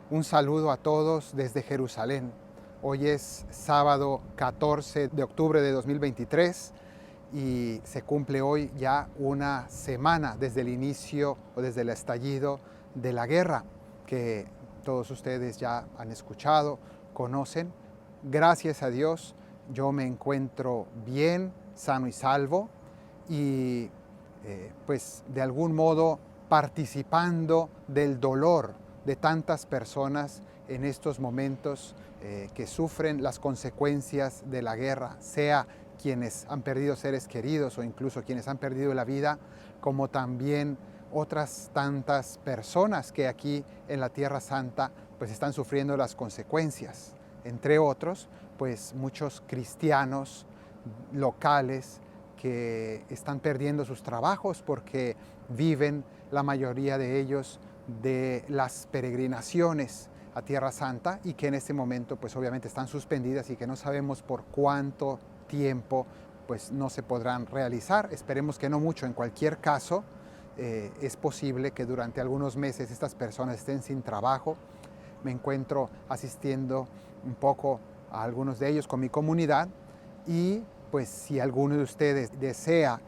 Un saludo a todos desde Jerusalén. Hoy es sábado 14 de octubre de 2023 y se cumple hoy ya una semana desde el inicio o desde el estallido de la guerra que todos ustedes ya han escuchado, conocen. Gracias a Dios yo me encuentro bien, sano y salvo y pues de algún modo participando del dolor de tantas personas en estos momentos que sufren las consecuencias de la guerra, sea quienes han perdido seres queridos o incluso quienes han perdido la vida, como también otras tantas personas que aquí en la Tierra Santa pues están sufriendo las consecuencias. Entre otros, pues muchos cristianos locales que están perdiendo sus trabajos porque viven la mayoría de ellos de las peregrinaciones a Tierra Santa y que en este momento pues obviamente están suspendidas y que no sabemos por cuánto tiempo pues no se podrán realizar. Esperemos que no mucho. En cualquier caso, es posible que durante algunos meses estas personas estén sin trabajo. Me encuentro asistiendo un poco a algunos de ellos con mi comunidad y pues si alguno de ustedes desea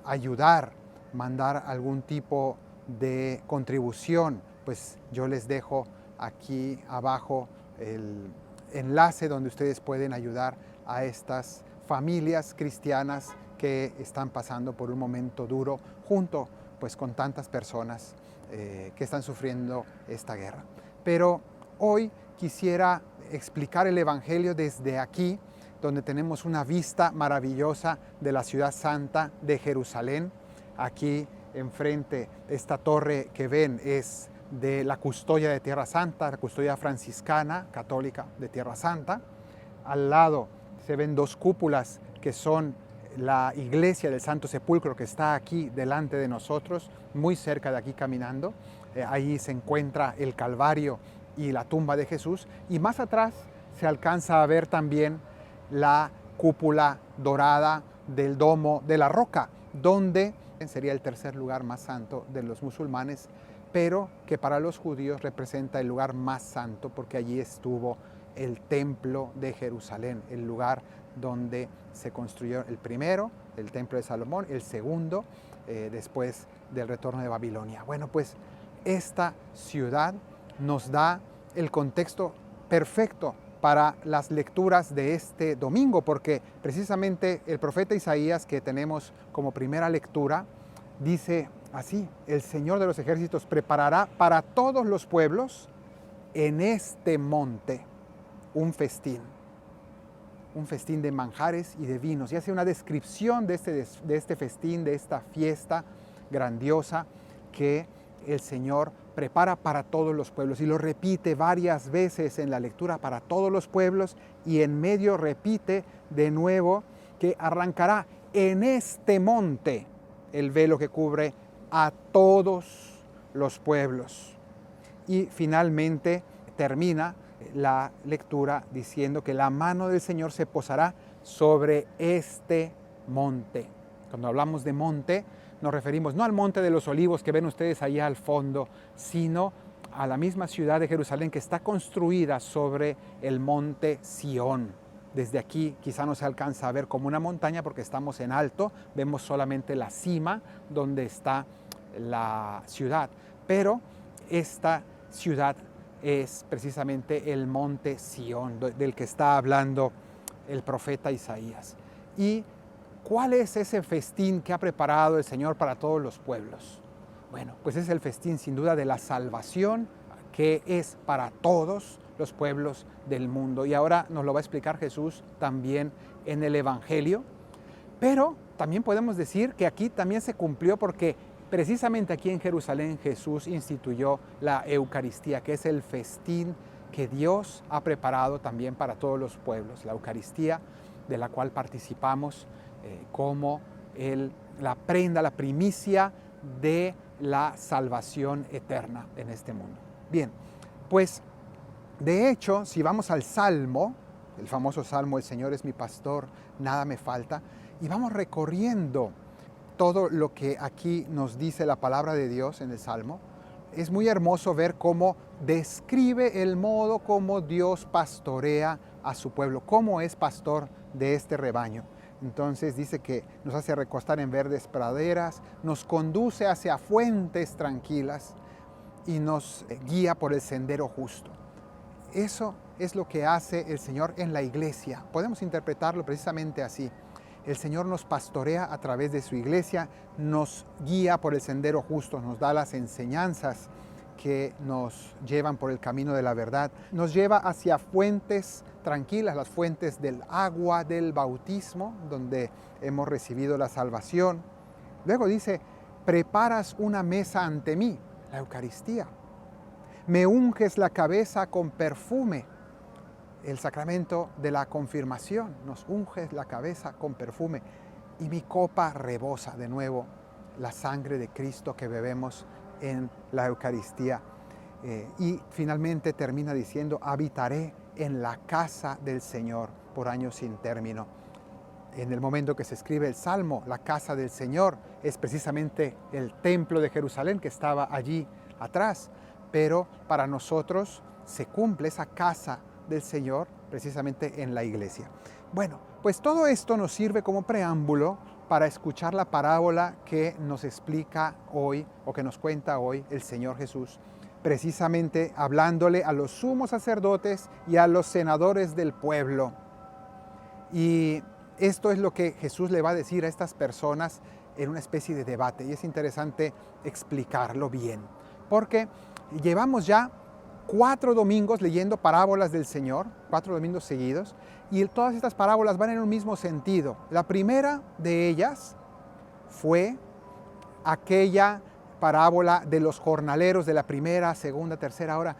ayudar, mandar algún tipo de contribución, pues yo les dejo aquí abajo el enlace donde ustedes pueden ayudar a estas familias cristianas que están pasando por un momento duro junto pues con tantas personas que están sufriendo esta guerra. Pero hoy quisiera explicar el Evangelio desde aquí, donde tenemos una vista maravillosa de la ciudad santa de Jerusalén. Aquí enfrente, esta torre que ven es de la custodia de Tierra Santa, la custodia franciscana católica de Tierra Santa. Al lado se ven dos cúpulas que son la iglesia del Santo Sepulcro, que está aquí delante de nosotros, muy cerca de aquí caminando. Ahí se encuentra el Calvario y la tumba de Jesús, y más atrás se alcanza a ver también la cúpula dorada del Domo de la Roca, donde sería el tercer lugar más santo de los musulmanes, pero que para los judíos representa el lugar más santo porque allí estuvo el templo de Jerusalén, el lugar donde se construyó el primero, el templo de Salomón, el segundo, después del retorno de Babilonia. Bueno, pues esta ciudad nos da el contexto perfecto para las lecturas de este domingo, porque precisamente el profeta Isaías, que tenemos como primera lectura, dice así: el Señor de los ejércitos preparará para todos los pueblos en este monte un festín de manjares y de vinos, y hace una descripción de este festín, de esta fiesta grandiosa que el Señor prepara para todos los pueblos, y lo repite varias veces en la lectura: para todos los pueblos, y en medio repite de nuevo que arrancará en este monte el velo que cubre a todos los pueblos. Y finalmente termina la lectura diciendo que la mano del Señor se posará sobre este monte. Cuando hablamos de monte, nos referimos no al monte de los olivos que ven ustedes allá al fondo, sino a la misma ciudad de Jerusalén, que está construida sobre el monte Sión. Desde aquí quizá no se alcanza a ver como una montaña porque estamos en alto, vemos solamente la cima donde está la ciudad, pero esta ciudad es precisamente el monte Sión del que está hablando el profeta Isaías. ¿Y cuál es ese festín que ha preparado el Señor para todos los pueblos? Bueno, pues es el festín sin duda de la salvación, que es para todos los pueblos del mundo. Y ahora nos lo va a explicar Jesús también en el Evangelio. Pero también podemos decir que aquí también se cumplió, porque precisamente aquí en Jerusalén Jesús instituyó la Eucaristía, que es el festín que Dios ha preparado también para todos los pueblos. La Eucaristía, de la cual participamos como la prenda, la primicia de la salvación eterna en este mundo. Bien, pues de hecho, si vamos al Salmo, el famoso Salmo: el Señor es mi pastor, nada me falta, y vamos recorriendo todo lo que aquí nos dice la palabra de Dios en el Salmo, es muy hermoso ver cómo describe el modo como Dios pastorea a su pueblo, cómo es pastor de este rebaño. Entonces dice que nos hace recostar en verdes praderas, nos conduce hacia fuentes tranquilas y nos guía por el sendero justo. Eso es lo que hace el Señor en la iglesia. Podemos interpretarlo precisamente así. El Señor nos pastorea a través de su iglesia, nos guía por el sendero justo, nos da las enseñanzas que nos llevan por el camino de la verdad, nos lleva hacia fuentes tranquilas, las fuentes del agua del bautismo, donde hemos recibido la salvación. Luego dice, preparas una mesa ante mí, la Eucaristía. Me unges la cabeza con perfume, el sacramento de la confirmación, nos unges la cabeza con perfume y mi copa rebosa, de nuevo, la sangre de Cristo que bebemos en la Eucaristía. Y finalmente termina diciendo, habitaré en la casa del Señor por años sin término. En el momento que se escribe el Salmo, la casa del Señor es precisamente el templo de Jerusalén que estaba allí atrás, pero para nosotros se cumple esa casa del Señor precisamente en la iglesia. Bueno, pues todo esto nos sirve como preámbulo para escuchar la parábola que nos explica hoy o que nos cuenta hoy el Señor Jesús, precisamente hablándole a los sumos sacerdotes y a los senadores del pueblo. Y esto es lo que Jesús le va a decir a estas personas en una especie de debate, y es interesante explicarlo bien, porque llevamos ya 4 domingos leyendo parábolas del Señor, 4 domingos seguidos, y todas estas parábolas van en un mismo sentido. La primera de ellas fue aquella parábola de los jornaleros de la primera, segunda, tercera hora,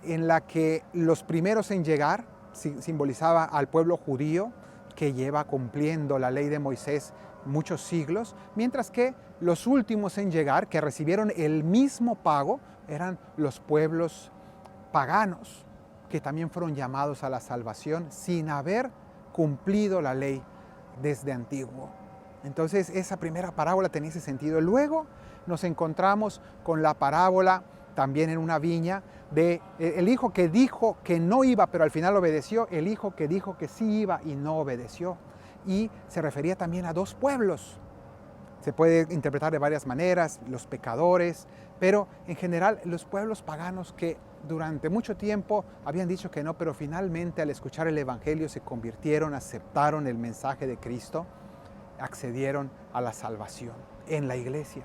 en la que los primeros en llegar simbolizaba al pueblo judío que lleva cumpliendo la ley de Moisés muchos siglos, mientras que los últimos en llegar, que recibieron el mismo pago, eran los pueblos paganos, que también fueron llamados a la salvación sin haber cumplido la ley desde antiguo. Entonces esa primera parábola tenía ese sentido. Luego nos encontramos con la parábola también en una viña de el hijo que dijo que no iba pero al final obedeció, el hijo que dijo que sí iba y no obedeció. Y se refería también a 2 pueblos. Se puede interpretar de varias maneras, los pecadores, pero en general los pueblos paganos que durante mucho tiempo habían dicho que no, pero finalmente al escuchar el Evangelio se convirtieron, aceptaron el mensaje de Cristo, accedieron a la salvación en la iglesia.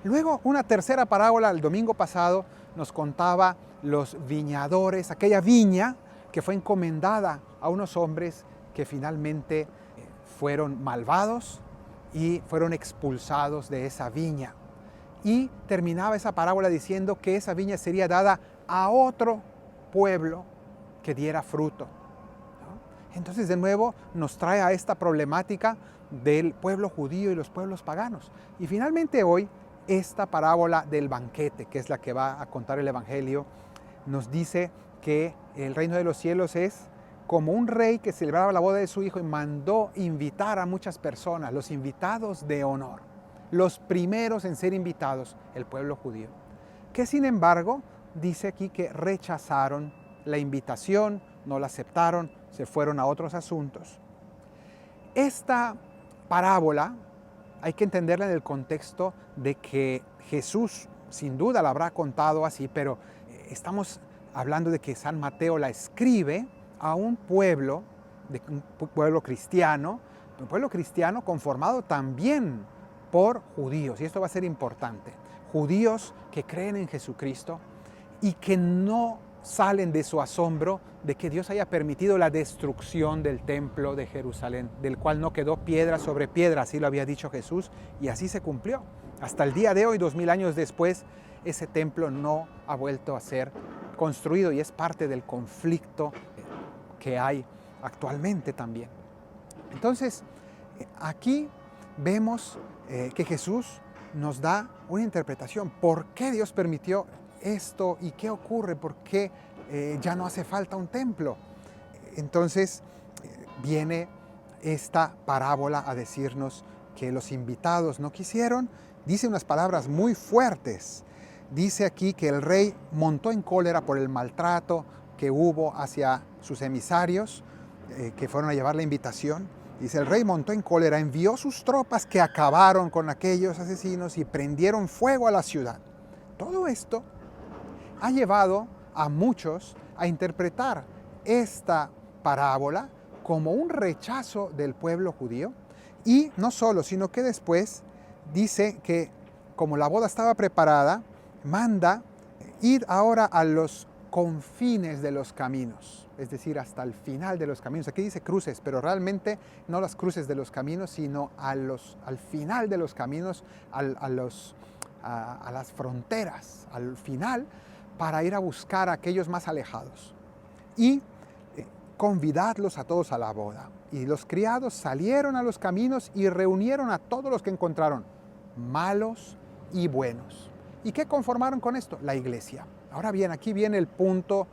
Luego, una tercera parábola el domingo pasado nos contaba los viñadores, aquella viña que fue encomendada a unos hombres que finalmente fueron malvados y fueron expulsados de esa viña. Y terminaba esa parábola diciendo que esa viña sería dada a otro pueblo que diera fruto, ¿no? Entonces de nuevo nos trae a esta problemática del pueblo judío y los pueblos paganos. Y finalmente hoy esta parábola del banquete, que es la que va a contar el Evangelio, nos dice que el reino de los cielos es como un rey que celebraba la boda de su hijo y mandó invitar a muchas personas, los invitados de honor, los primeros en ser invitados, el pueblo judío, que sin embargo dice aquí que rechazaron la invitación, no la aceptaron, se fueron a otros asuntos. Esta parábola hay que entenderla en el contexto de que Jesús sin duda la habrá contado así, pero estamos hablando de que San Mateo la escribe a un pueblo cristiano, un pueblo cristiano conformado también por judíos, y esto va a ser importante, judíos que creen en Jesucristo y que no salen de su asombro de que Dios haya permitido la destrucción del templo de Jerusalén, del cual no quedó piedra sobre piedra, así lo había dicho Jesús, y así se cumplió. Hasta el día de hoy, 2000 años después, ese templo no ha vuelto a ser construido y es parte del conflicto que hay actualmente también. Entonces, aquí vemos que Jesús nos da una interpretación. ¿Por qué Dios permitió esto y qué ocurre? ¿Por qué ya no hace falta un templo? Entonces viene esta parábola a decirnos que los invitados no quisieron. Dice unas palabras muy fuertes. dice aquí que el rey montó en cólera por el maltrato que hubo hacia sus emisarios que fueron a llevar la invitación. Dice, el rey montó en cólera, envió sus tropas que acabaron con aquellos asesinos y prendieron fuego a la ciudad. Todo esto ha llevado a muchos a interpretar esta parábola como un rechazo del pueblo judío. Y no solo, sino que después dice que como la boda estaba preparada, manda ir ahora a los confines de los caminos, es decir, hasta el final de los caminos. Aquí dice cruces, pero realmente no las cruces de los caminos, sino al final de los caminos, a las fronteras, al final, para ir a buscar a aquellos más alejados. Y convidadlos a todos a la boda. Y los criados salieron a los caminos y reunieron a todos los que encontraron, malos y buenos. ¿Y qué conformaron con esto? La iglesia. Ahora bien, aquí viene el punto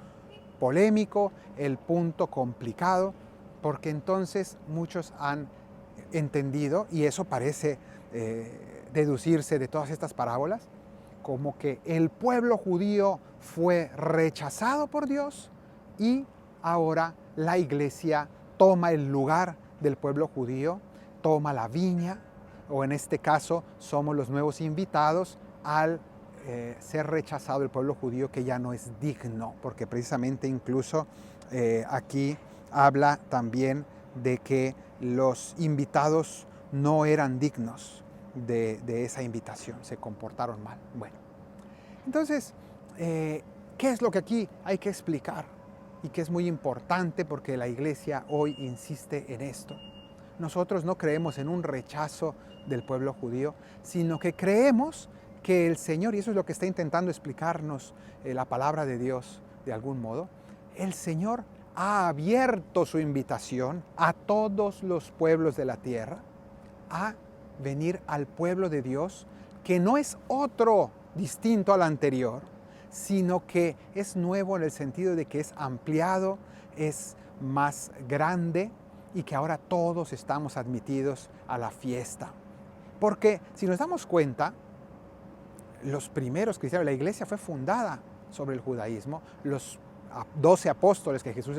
polémico, el punto complicado, porque entonces muchos han entendido, y eso parece deducirse de todas estas parábolas, como que el pueblo judío fue rechazado por Dios y ahora la iglesia toma el lugar del pueblo judío, toma la viña, o en este caso somos los nuevos invitados al ser rechazado el pueblo judío, que ya no es digno, porque precisamente incluso aquí habla también de que los invitados no eran dignos de esa invitación, se comportaron mal. Bueno, entonces, ¿qué es lo que aquí hay que explicar? Y que es muy importante porque la iglesia hoy insiste en esto. Nosotros no creemos en un rechazo del pueblo judío, sino que creemos que el Señor, y eso es lo que está intentando explicarnos la palabra de Dios de algún modo, el Señor ha abierto su invitación a todos los pueblos de la tierra a venir al pueblo de Dios, que no es otro distinto al anterior, sino que es nuevo en el sentido de que es ampliado, es más grande y que ahora todos estamos admitidos a la fiesta. Porque si nos damos cuenta, los primeros cristianos, la iglesia fue fundada sobre el judaísmo, los 12 apóstoles que Jesús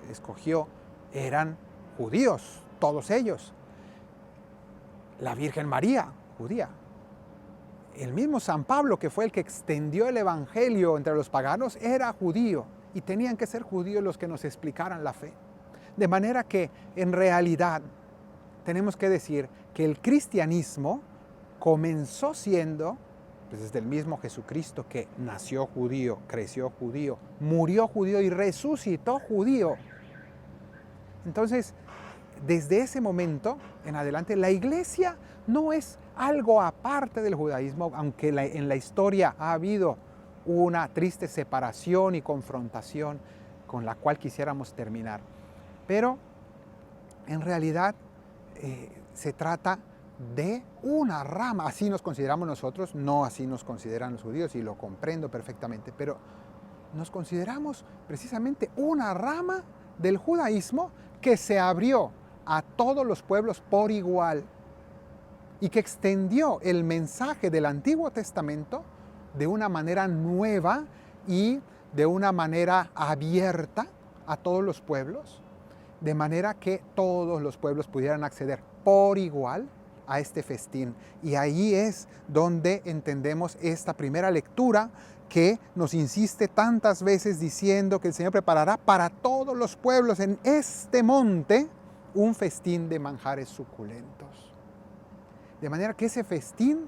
escogió eran judíos, todos ellos. La Virgen María, judía. El mismo San Pablo, que fue el que extendió el evangelio entre los paganos, era judío y tenían que ser judíos los que nos explicaran la fe. De manera que en realidad tenemos que decir que el cristianismo comenzó siendo pues desde el mismo Jesucristo, que nació judío, creció judío, murió judío y resucitó judío. Entonces, desde ese momento en adelante, la iglesia no es algo aparte del judaísmo, aunque en la historia ha habido una triste separación y confrontación con la cual quisiéramos terminar. Pero en realidad se trata de una rama, así nos consideramos nosotros, no así nos consideran los judíos, y lo comprendo perfectamente, pero nos consideramos precisamente una rama del judaísmo que se abrió a todos los pueblos por igual y que extendió el mensaje del Antiguo Testamento de una manera nueva y de una manera abierta a todos los pueblos, de manera que todos los pueblos pudieran acceder por igual a este festín. Y ahí es donde entendemos esta primera lectura que nos insiste tantas veces diciendo que el Señor preparará para todos los pueblos en este monte un festín de manjares suculentos. De manera que ese festín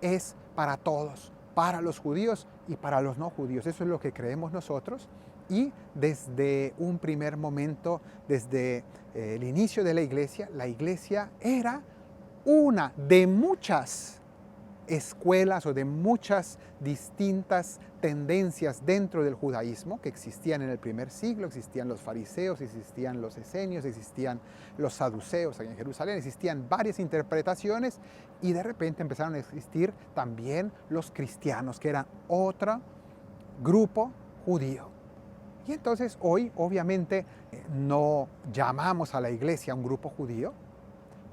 es para todos, para los judíos y para los no judíos. Eso es lo que creemos nosotros. Y desde un primer momento, desde el inicio de la iglesia era una de muchas escuelas o de muchas distintas tendencias dentro del judaísmo que existían en el primer siglo. Existían los fariseos, existían los esenios, existían los saduceos aquí en Jerusalén, existían varias interpretaciones, y de repente empezaron a existir también los cristianos, que eran otro grupo judío. Y entonces hoy obviamente no llamamos a la iglesia un grupo judío,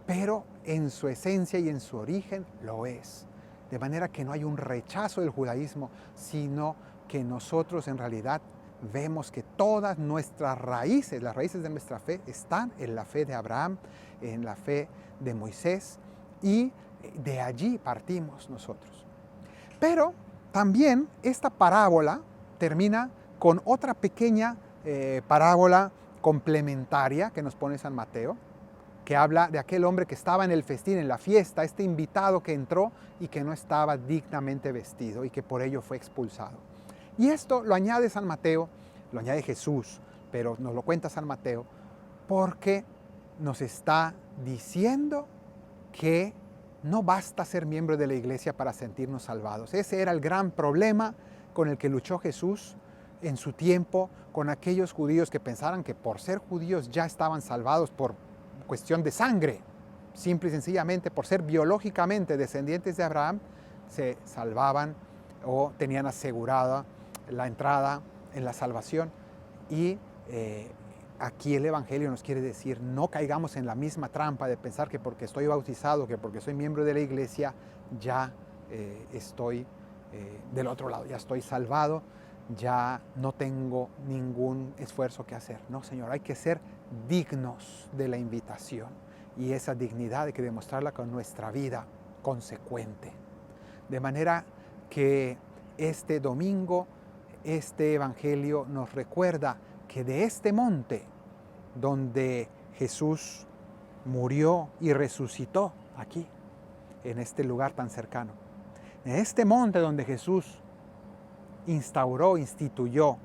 pero en su esencia y en su origen lo es. de manera que no hay un rechazo del judaísmo, sino que nosotros en realidad vemos que todas nuestras raíces, las raíces de nuestra fe, están en la fe de Abraham, en la fe de Moisés, y de allí partimos nosotros. Pero también esta parábola termina con otra pequeña parábola complementaria que nos pone San Mateo, que habla de aquel hombre que estaba en el festín, en la fiesta, este invitado que entró y que no estaba dignamente vestido y que por ello fue expulsado. Y esto lo añade San Mateo, lo añade Jesús, pero nos lo cuenta San Mateo, porque nos está diciendo que no basta ser miembro de la iglesia para sentirnos salvados. Ese era el gran problema con el que luchó Jesús en su tiempo, con aquellos judíos que pensaran que por ser judíos ya estaban salvados por cuestión de sangre, simple y sencillamente por ser biológicamente descendientes de Abraham, se salvaban o tenían asegurada la entrada en la salvación. Y aquí el Evangelio nos quiere decir, no caigamos en la misma trampa de pensar que porque estoy bautizado, que porque soy miembro de la iglesia, ya estoy del otro lado, ya estoy salvado, ya no tengo ningún esfuerzo que hacer. No, Señor, hay que ser dignos de la invitación, y esa dignidad hay que demostrarla con nuestra vida consecuente. De manera que este domingo, este Evangelio nos recuerda que de este monte donde Jesús murió y resucitó, aquí, en este lugar tan cercano, en este monte donde Jesús instituyó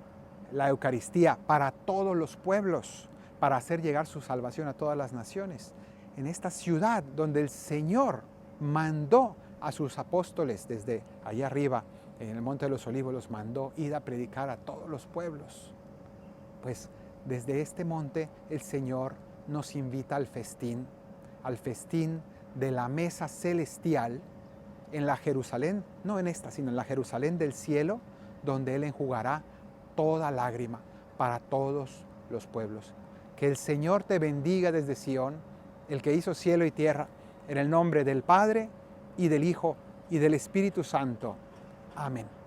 la Eucaristía para todos los pueblos, para hacer llegar su salvación a todas las naciones, en esta ciudad donde el Señor mandó a sus apóstoles desde allá arriba, en el Monte de los Olivos, los mandó ir a predicar a todos los pueblos. Pues desde este monte el Señor nos invita al festín de la mesa celestial en la Jerusalén, no en esta, sino en la Jerusalén del cielo, donde Él enjugará toda lágrima para todos los pueblos. Que el Señor te bendiga desde Sión, el que hizo cielo y tierra, en el nombre del Padre, y del Hijo, y del Espíritu Santo. Amén.